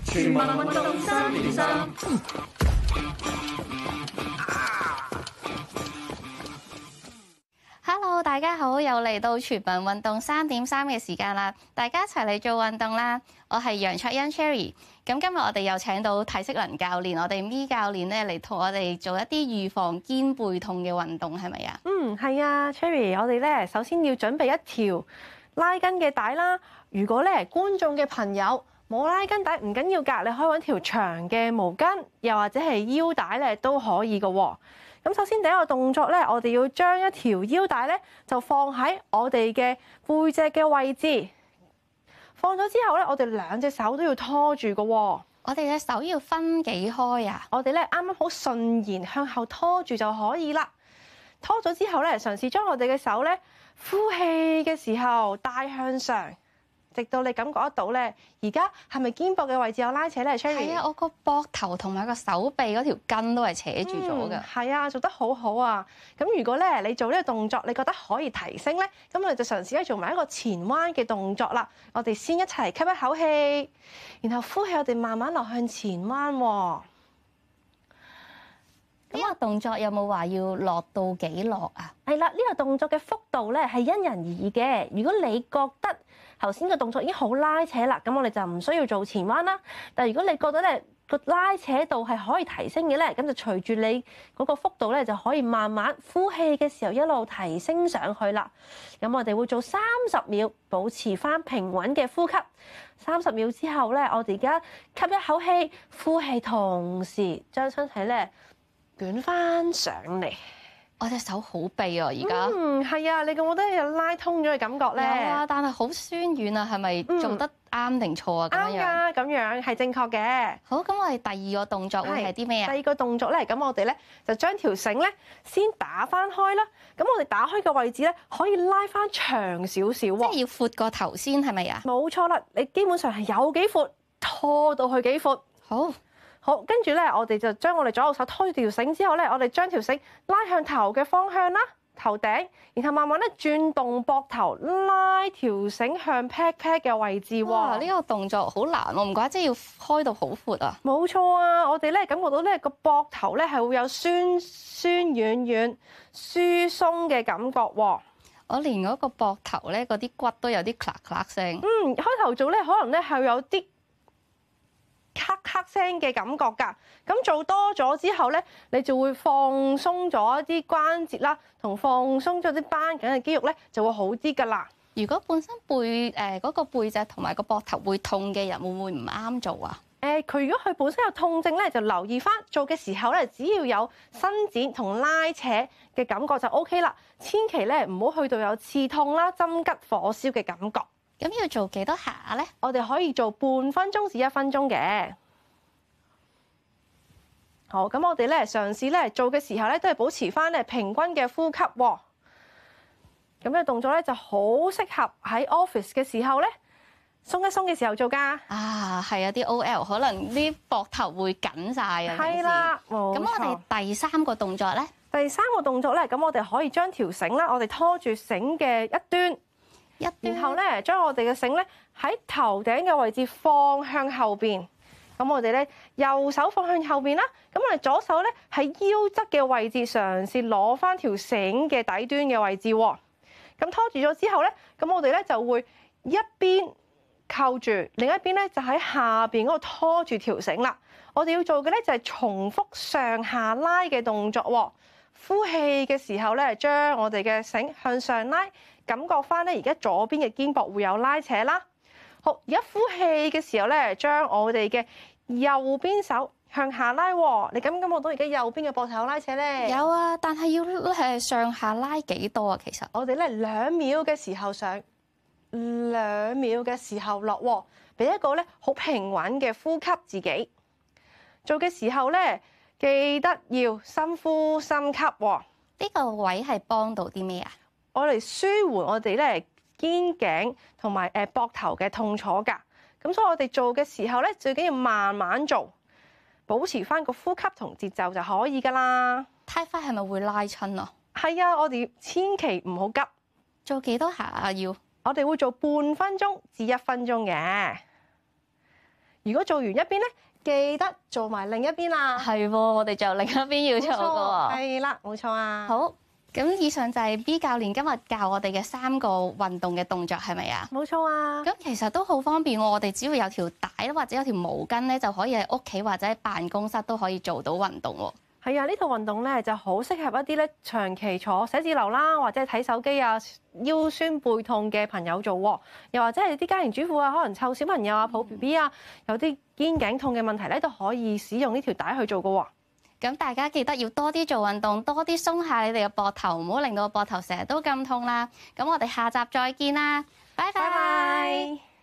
全民運動3.3。Hello， 大家好，又嚟到全民運動3.3嘅時間啦！大家一齊嚟做運動啦！我係楊卓欣 Cherry。咁今日我哋又請到體適能教練，我哋 Mi 教練咧嚟同我哋做一啲預防肩背痛嘅運動，係咪啊？係啊 ，Cherry， 我哋咧首先要準備一條拉筋嘅帶啦。如果咧觀眾嘅朋友冇拉筋帶唔緊要㗎，你可以揾條長嘅毛巾，又或者係腰帶咧都可以嘅喎。咁首先第一個動作咧，我哋要將一條腰帶咧就放喺我哋嘅背脊嘅位置。放咗之後咧，我哋兩隻手都要拖住嘅喎。我哋嘅手要分幾開啊？我哋咧啱啱好順延向後拖住就可以啦。拖咗之後咧，嘗試將我哋嘅手咧呼氣嘅時候帶向上。直到你感覺得到咧，而家係咪肩膊嘅位置有拉扯咧 Cherry？ 係啊，我個膊頭同埋個手臂嗰條筋都係扯住咗㗎。係啊，做得好好啊！咁如果咧你做呢個動作，你覺得可以提升咧，咁我哋就嘗試咧做埋一個前彎嘅動作啦。我哋先一齊吸一口氣，然後呼氣，我哋慢慢落向前彎喎。呢個動作有冇話要落到幾落啊？係啦，呢個動作嘅幅度咧係因人而異嘅。如果你覺得頭先個動作已經好拉扯啦，咁我哋就唔需要做前彎啦。但係如果你覺得咧個拉扯度係可以提升嘅咧，咁就隨住你嗰個幅度咧就可以慢慢呼氣嘅時候一路提升上去啦。咁我哋會做30秒，保持翻平穩嘅呼吸。30秒之後咧，我哋而家吸一口氣，呼氣，同時將身體咧捲翻上嚟。我隻手好痹啊！而家係啊，你覺唔覺得有拉通咗嘅感覺咧？有啊，但係好酸軟啊，係咪做得啱定錯啊？啱㗎，咁樣係正確嘅。好，咁我哋第二個動作會係啲咩啊？第二個動作咧，咁我哋咧就將條繩咧先打翻開啦。咁我哋打開嘅位置咧，可以拉翻長少少喎。即係要闊過頭先，係咪啊？冇錯啦，你基本上係有幾闊，拖到去幾闊。好，跟住咧，我哋就將我哋左右手拖住條繩之後咧，我哋將條繩拉向頭嘅方向啦，頭頂，然後慢慢咧轉動膊頭，拉條繩向 pat pat 嘅位置喎。哇！呢個動作好難喎，唔怪之要開到好闊啊。冇錯啊，我哋咧感覺到咧個膊頭咧係會有酸酸軟軟、疏鬆嘅感覺喎。我連嗰個膊頭咧嗰啲骨都有啲咔咔聲。開頭做咧可能咧係有啲咔咔聲嘅感覺㗎，咁做多咗之後咧，你就會放鬆咗一啲關節啦，同放鬆咗啲繃緊嘅肌肉咧，就會好啲㗎啦。如果本身嗰個背脊同埋個膊頭會痛嘅人，會唔會唔啱做啊？佢如果佢本身有痛症咧，就留意翻做嘅時候咧，只要有伸展同拉扯嘅感覺就 OK 啦。千祈咧唔好去到有刺痛啦、針拮火燒嘅感覺。咁要做幾多下咧？我哋可以做半分鐘至1分鐘嘅。好，咁我哋咧嘗試咧做嘅時候咧，都係保持翻咧平均嘅呼吸喎。咁呢個動作咧就好適合喺 office 嘅時候咧鬆一鬆嘅時候做㗎。啊，係啊，啲 OL 可能啲膊頭會緊晒啊。係啦，冇錯。咁我哋第三個動作咧？第三個動作咧，咁我哋可以將條繩啦，我哋拖住繩嘅一端。然後咧，將我哋嘅繩咧喺頭頂嘅位置放向後邊。咁我哋咧右手放向後邊啦。咁我哋左手咧喺腰側嘅位置嘗試攞翻條繩嘅底端嘅位置喎。咁拖住咗之後咧，咁我哋咧就會一邊扣住，另一邊咧就喺下邊嗰度拖住條繩啦。我哋要做嘅咧就係重複上下拉嘅動作喎。呼氣嘅時候咧，將我哋嘅繩向上拉。感覺翻咧，而家左邊嘅肩膊會有拉扯啦。好，而家呼氣嘅時候咧，將我哋嘅右邊手向下拉喎。你感唔感覺到而家右邊嘅膊頭有拉扯咧？有啊，但係要上下拉幾多啊？其實我哋咧2秒嘅時候上，2秒嘅時候落喎，俾一個咧好平穩嘅呼吸自己。做嘅時候咧，記得要深呼深吸喎。呢個位係幫到啲咩啊？我嚟舒緩我哋咧肩頸同埋膊頭嘅痛楚㗎，咁所以我哋做嘅時候咧，最緊要慢慢做，保持翻個呼吸同節奏就可以㗎啦。太快係咪會拉親啊？係啊，我哋千祈唔好急。做幾多下啊？要我哋會做半分鐘至1分鐘嘅。如果做完一邊咧，記得做埋另一邊啦。係喎，我哋仲有另一邊要做㗎喎。係啦，冇錯啊。好，咁以上就係 B 教練今日教我哋嘅3個運動嘅動作，係咪啊？冇錯啊。咁其實都好方便喎，我哋只要有條帶或者有條毛巾咧，就可以喺屋企或者喺辦公室都可以做到運動喎。係啊，呢套運動咧就好適合一啲咧長期坐寫字樓啦，或者睇手機啊、腰酸背痛嘅朋友做喎。又或者係啲家庭主婦啊，可能湊小朋友啊、抱 BB 啊，有啲肩頸痛嘅問題咧，都可以使用呢條帶去做㗎喎。咁大家記得要多啲做運動，多啲鬆下你哋嘅膊頭，唔好令到個膊頭成日都咁痛啦。咁我哋下集再見啦，拜拜。